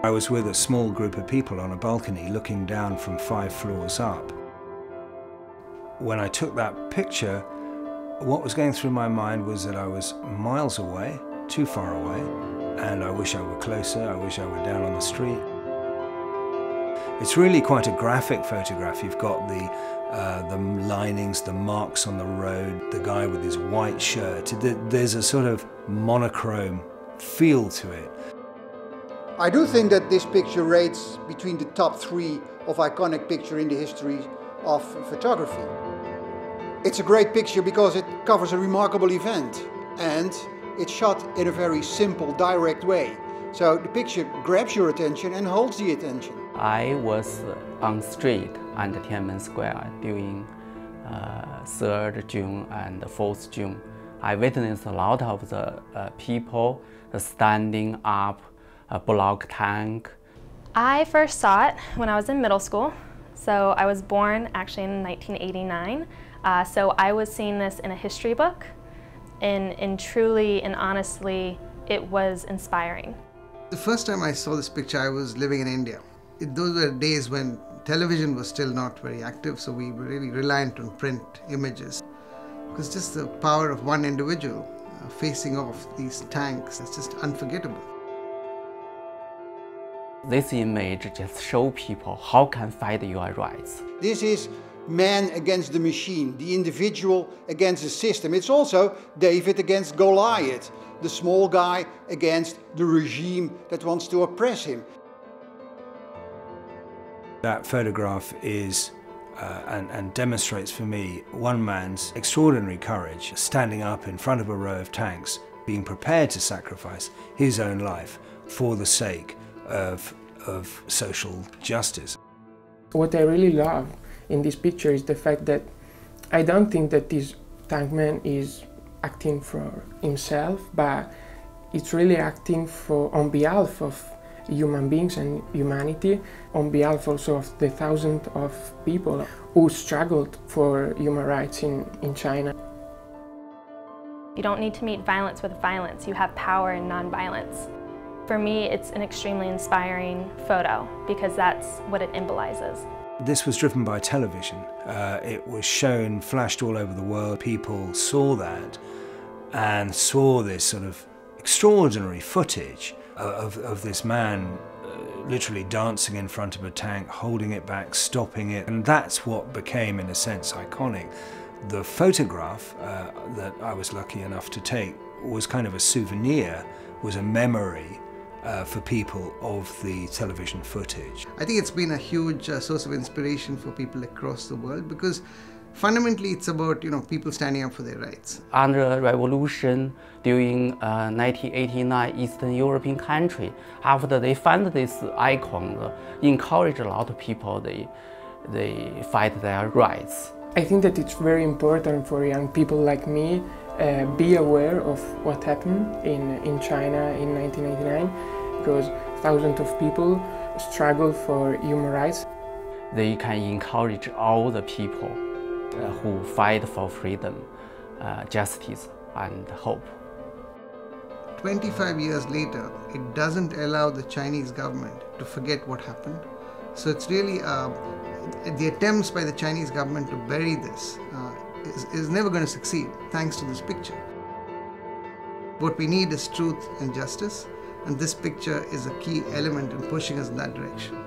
I was with a small group of people on a balcony looking down from 5 floors up. When I took that picture, what was going through my mind was that I was miles away, too far away, and I wish I were closer, I wish I were down on the street. It's really quite a graphic photograph. You've got the linings, the marks on the road, the guy with his white shirt. There's a sort of monochrome feel to it. I do think that this picture rates between the top 3 of iconic picture in the history of photography. It's a great picture because it covers a remarkable event and it's shot in a very simple, direct way. So the picture grabs your attention and holds the attention. I was on the street at Tiananmen Square during 3rd June and 4th June. I witnessed a lot of the people standing up, a block tank. I first saw it when I was in middle school. So I was born actually in 1989. So I was seeing this in a history book, and truly and honestly, it was inspiring. The first time I saw this picture, I was living in India. Those were days when television was still not very active, so we were really reliant on print images. Because just the power of one individual facing off these tanks, it's just unforgettable. This image just shows people how can fight your rights. This is man against the machine, the individual against the system. It's also David against Goliath, the small guy against the regime that wants to oppress him. That photograph is and demonstrates for me one man's extraordinary courage, standing up in front of a row of tanks, being prepared to sacrifice his own life for the sake of social justice. What I really love in this picture is the fact that I don't think that this tankman is acting for himself, but it's really acting on behalf of human beings and humanity, on behalf also of the thousands of people who struggled for human rights in China. You don't need to meet violence with violence. You have power in nonviolence. For me, it's an extremely inspiring photo because that's what it symbolizes. This was driven by television. It was shown, flashed all over the world. People saw that and saw this sort of extraordinary footage of this man literally dancing in front of a tank, holding it back, stopping it, and that's what became, in a sense, iconic. The photograph that I was lucky enough to take was kind of a souvenir, was a memory for people of the television footage. I think it's been a huge source of inspiration for people across the world because fundamentally it's about people standing up for their rights. Under the revolution during 1989 Eastern European country, after they found this icon, encouraged a lot of people, they fight their rights. I think that it's very important for young people like me be aware of what happened in China in 1989, because thousands of people struggle for human rights. They can encourage all the people who fight for freedom, justice and hope. 25 years later, it doesn't allow the Chinese government to forget what happened. So it's really the attempts by the Chinese government to bury this is never going to succeed, thanks to this picture. What we need is truth and justice, and this picture is a key element in pushing us in that direction.